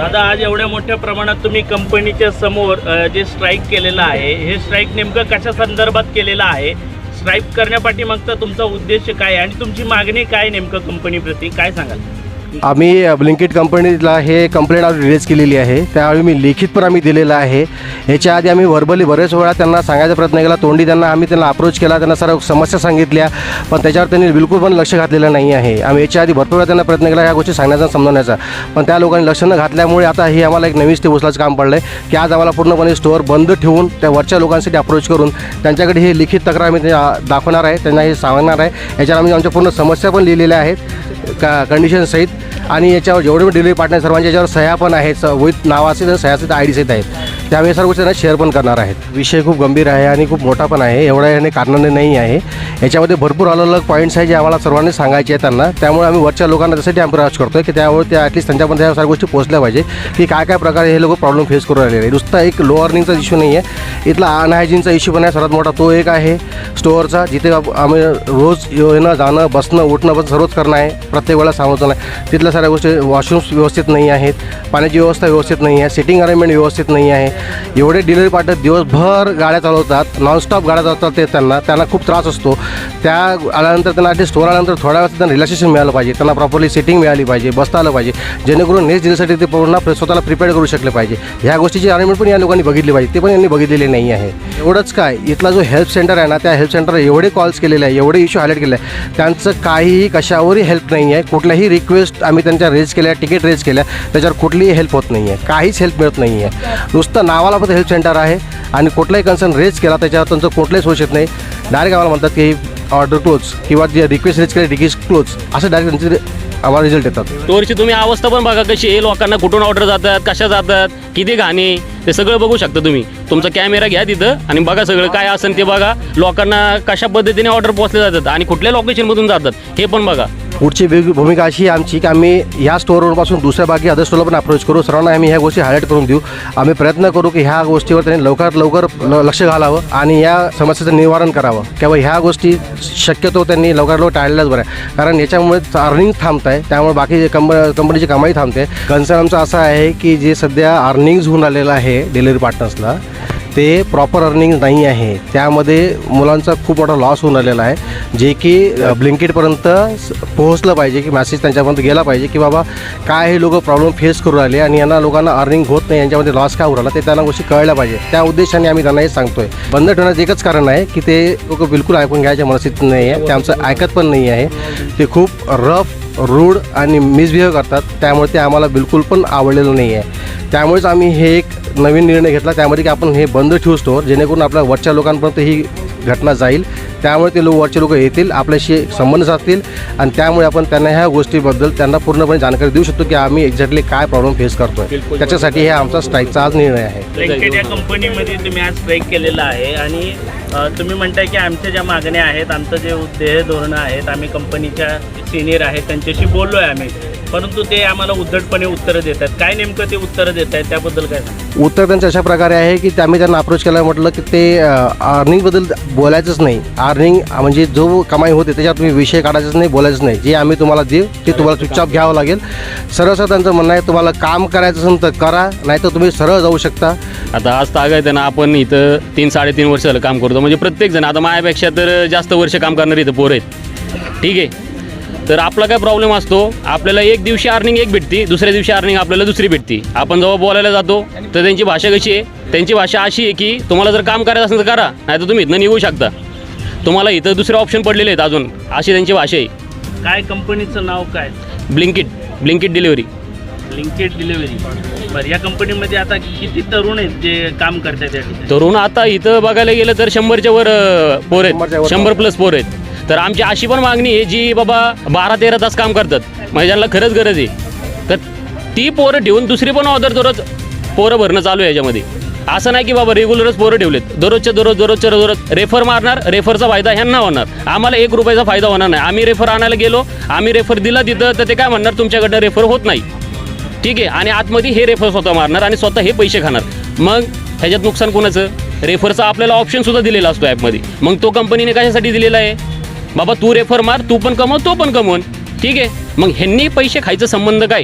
दादा, आज एवढ्या मोठ्या प्रमाणात तुम्ही कंपनीच्या समोर जे स्ट्राईक केलेलं आहे, हे स्ट्राईक नेमकं कशा संदर्भात केलेलं आहे? स्ट्राईक करण्यापाठीमागचा तुमचा उद्देश काय आणि तुमची मागणी काय नेमकं कंपनीप्रती काय सांगाल? आम्ही ब्लिंकिट कंपनीला हे कंप्लेंट रिलीज केलेली आहे. त्यावेळी मी लिखित पण आम्ही दिलेलं आहे. ह्याच्या आधी आम्ही व्हर्बली बरेच वेळा त्यांना सांगायचा प्रयत्न केला, तोंडी त्यांना अप्रोच केला, त्यांना सर्व समस्या सांगितल्या, पण त्याच्यावर त्यांनी बिलकुल पण लक्ष घातलेलं नाही आहे. आम्ही याच्या आधी भरपूर वेळा त्यांना प्रयत्न केला ह्या गोष्टी सांगण्याचा समजवण्याचा, पण त्या लोकांनी लक्ष न घातल्यामुळे आता हे आम्हाला एक नवीन स्टेप उचलायचं काम पडलं आहे की आज आम्हाला पूर्णपणे स्टोअर बंद ठेवून त्या वरच्या लोकांसाठी अप्रोच करून त्यांच्याकडे हे लिखित तक्रार आम्ही दाखवणार आहे, त्यांना हे सांगणार आहे. याच्यावर आम्ही आमच्या पूर्ण समस्या पण लिहिलेल्या आहेत कंडिशनसहित, आणि याच्यावर जेवढे पण डिलिव्हरी पार्टनर सर्वांच्या याच्यावर सह्या पण आहेत, विथ नावाचे तर सह्यासहित ID सहित आहेत. त्यामुळे सर्व गोष्टी त्यांना शेअर पण करणार आहेत. विषय खूप गंभीर आहे आणि खूप मोठा पण आहे, एवढ्या याने कारणाने नाही आहे. याच्यामध्ये भरपूर अलग अलग पॉईंट्स आहे जे आम्हाला सर्वांनी सांगायचे आहेत त्यांना. त्यामुळे आम्ही वरच्या लोकांना त्यासाठी अप्रोच करतो आहे की त्यामुळे त्या ॲटलीस्ट त्यांच्यापर्यंत या सर्व गोष्टी पोहोचल्या पाहिजे की काय प्रकारे हे लोक प्रॉब्लेम फेस करून राहिलेले आहे. नुसता एक लो अर्निंगचा इश्यू नाही आहे, इथला अनहायजीनचा इश्यू पण आहे सर्वात मोठा. तो एक आहे स्टोअरचा, जिथे आम्ही रोज येणं जाणं बसणं उठणं पण सर्वच करणं आहे, प्रत्येक वेळेला सांगतो नाही. तिथल्या साऱ्या गोष्टी, वॉशरूम्स व्यवस्थित नाही आहेत, पाण्याची व्यवस्था व्यवस्थित नाही आहे, सिटिंग अरेंजमेंट व्यवस्थित नाही आहे. एवढे डिलिव्हरी पार्टनर दिवसभर गाड्या चालवतात, नॉनस्टॉप गाड्या चालवतात, त्यांना खूप त्रास असतो. त्या आल्यानंतर त्यांना ॲटलीस्ट स्टोअर आल्यानंतर थोड्या वेळात त्यांना रिलॅक्सेशन मिळालं पाहिजे, त्यांना प्रॉपरली सिटिंग मिळाली पाहिजे, बसता आलं पाहिजे, जेणेकरून नेक्स्ट दिवसासाठी ते पूर्ण स्वतःला प्रिपेअर करू शकले पाहिजे. ह्या गोष्टीची अरेंजमेंट पण या लोकांनी बघितली पाहिजे, ते पण यांनी बघितलेले नाही आहे. एवढंच काय, इथला जो हेल्प सेंटर आहे ना, त्या हेल्प सेंटरला एवढे कॉल्स केलेले आहे, एवढे इश्यू हायलाईट केले आहे, त्यांचं काहीही कशावरही हेल्प नाही आहे. कुठल्याही रिक्वेस्ट आम्ही त्यांच्या रेज केल्या, तिकीट रेज केल्या, त्याच्यावर कुठलीही हेल्प होत नाही आहे, काहीच हेल्प मिळत नाही आहे. नुसतं नावाला फक्त हेल्प सेंटर आहे आणि कुठलाही कन्सर्न रेज केला त्याच्यावर त्यांचं कुठलंही सोच येत नाही. डायरेक्ट आम्हाला म्हणतात की ऑर्डर क्लोज किंवा जे रिक्वेस्ट रेज केली रिक्वेस्ट क्लोज, असं डायरेक्ट त्यांचे आम्हाला रिझल्ट येतात. स्टोअरची तुम्ही अवस्था पण बघा कशी आहे, लोकांना कुठून ऑर्डर जातात, कशा जातात, किती घाणे, ते सगळं बघू शकता तुम्ही. तुमचा कॅमेरा घ्या तिथं आणि बघा सगळं काय असेल ते बघा. लोकांना कशा पद्धतीने ऑर्डर पोहोचले जातात आणि कुठल्या लोकेशनमधून जातात हे पण बघा. पुढची भूमिका अशी आहे आमची की आम्ही ह्या स्टोअरपासून दुसऱ्या बाकी अदर स्टोअरला पण अप्रोच करू, सर्वांना आम्ही ह्या गोष्टी हायलाईट करून देऊ. आम्ही प्रयत्न करू की ह्या गोष्टीवर त्यांनी लवकरात लवकर लक्ष घालावं आणि या समस्येचं निवारण करावं, किंवा ह्या गोष्टी शक्यतो त्यांनी लवकरात लवकर टाळल्याच बरं आहे. कारण याच्यामुळे अर्निंग थांबत आहे, त्यामुळे बाकी कंपनीची कमाई थांबते. कन्सर्न आमचा असा आहे की जे सध्या अर्निंग्ज होऊन आलेलं आहे डिलिव्हरी पार्टनर्सला, ते प्रॉपर अर्निंग नाही आहे. त्यामध्ये मुलांचा खूप मोठा लॉस होऊन आलेला आहे, जे की ब्लिंकिटपर्यंत पोहोचलं पाहिजे, की मॅसेज त्यांच्यापर्यंत गेला पाहिजे की बाबा काय हे लोक प्रॉब्लेम फेस करू राहिले आणि यांना लोकांना अर्निंग होत नाही, यांच्यामध्ये लॉस काय होऊ राहिला ते त्यांना गोष्टी कळल्या पाहिजे. त्या उद्देशाने आम्ही त्यांना हे सांगतोय. बंद ठेवण्याचं एकच कारण आहे की ते लोक बिलकुल ऐकून घ्यायच्या मनस्थितीत नाही आहे, ते आमचं ऐकत पण नाही आहे. ते खूप रूड आणि मिसबिहेव करतात, त्यामुळे ते आम्हाला बिलकुल पण आवडलेलं नाही आहे. त्यामुळेच आम्ही हे एक नवीन निर्णय घेतला त्यामध्ये की आपण हे बंद ठेवू स्टोअर, जेणेकरून आपल्या वरच्या लोकांपर्यंत ही घटना जाईल. त्यामुळे ते वरचे लोक येतील, आपल्याशी संबंध साधतील आणि त्यामुळे आपण त्यांना ह्या गोष्टीबद्दल त्यांना पूर्णपणे जानकारी देऊ शकतो की आम्ही एक्झॅक्टली काय प्रॉब्लेम फेस करतोय. त्याच्यासाठी हे आमचा स्ट्राईकचा आज निर्णय आहे. ब्लिंकिट या कंपनीमध्ये तुम्ही आज स्ट्राईक केलेला आहे आणि तुम्ही म्हणताय की आमच्या ज्या मागण्या आहेत, आमचं जे ध्येय धोरणं आहेत, आम्ही कंपनीच्या सिनियर आहेत त्यांच्याशी बोललो आहे आम्ही, परंतु ते आम्हाला उद्धटपणे उत्तरं देतात. काय नेमकं ते उत्तरं देत आहेत त्याबद्दल काय सांगा? उत्तर त्यांचं अशा प्रकारे आहे की आम्ही त्यांना अप्रोच केला, म्हटलं की ते अर्निंगबद्दल बोलायचंच नाही. अर्निंग म्हणजे जो कमाई होते त्याच्यात तुम्ही विषय काढायचंच नाही, बोलायचं नाही. जे आम्ही तुम्हाला देऊ ते तुम्हाला चुपचाप घ्यावं लागेल. सरळ त्यांचं म्हणणं आहे, तुम्हाला काम करायचं असेल तर करा, नाही तर तुम्ही सरळ जाऊ शकता. आता आज तागायत आहे ना, आपण इथं 3-3.5 वर्ष झालं काम करतो, म्हणजे प्रत्येकजण आता माझ्यापेक्षा तर जास्त वर्ष काम करणारे इथं पोरं आहेत, ठीक आहे. तर आपला काय प्रॉब्लेम असतो, आपल्याला एक दिवशी अर्निंग एक भेटती, दुसऱ्या दिवशी अर्निंग आपल्याला दुसरी भेटती. आपण जेव्हा बोलायला जातो तर त्यांची भाषा कशी आहे, त्यांची भाषा अशी आहे की तुम्हाला जर काम करायचं असेल तर करा, नाही तर तुम्ही इथनं निघू शकता, तुम्हाला इथं दुसरे ऑप्शन पडलेले आहेत अजून, अशी त्यांची भाषा आहे. काय कंपनीचं नाव काय? Blinkit delivery. Blinkit delivery. बरं, या कंपनीमध्ये आता किती तरुण आहेत जे काम करतात या ठिकाणी? तरुण आता इथं बघायला गेलं तर 100च्या वर पोर आहेत, 100+ पोर आहेत. तर आमची अशी पण मागणी आहे जी बाबा 12-13 तास काम करतात, म्हणजे ज्यांना खरंच गरज आहे, तर ती पोरं ठेवून दुसरी पण ऑर्डर दररोज पोरं भरणं चालू आहे याच्यामध्ये. असं नाही की बाबा रेग्युलरच पोरं ठेवलेत, दररोजच्या दररोज रेफर मारणार, रेफरचा फायदा ह्यांना होणार, आम्हाला 1 रुपयाचा फायदा होणार नाही. आम्ही रेफर आणायला गेलो, आम्ही रेफर दिला तिथं, तर ते काय म्हणणार तुमच्याकडनं रेफर होत नाही, ठीक आहे, आणि आतमध्ये हे रेफर स्वतः मारणार आणि स्वतः हे पैसे खाणार. मग ह्याच्यात नुकसान कोणाचं? रेफरचा आपल्याला ऑप्शनसुद्धा दिलेला असतो ॲपमध्ये. मग तो कंपनीने कशासाठी दिलेला आहे? बाबा तू रेफर मार, तू पण कमव, तो पण कमवून, ठीक आहे. मग ह्यांनी पैसे खायचा संबंध काय?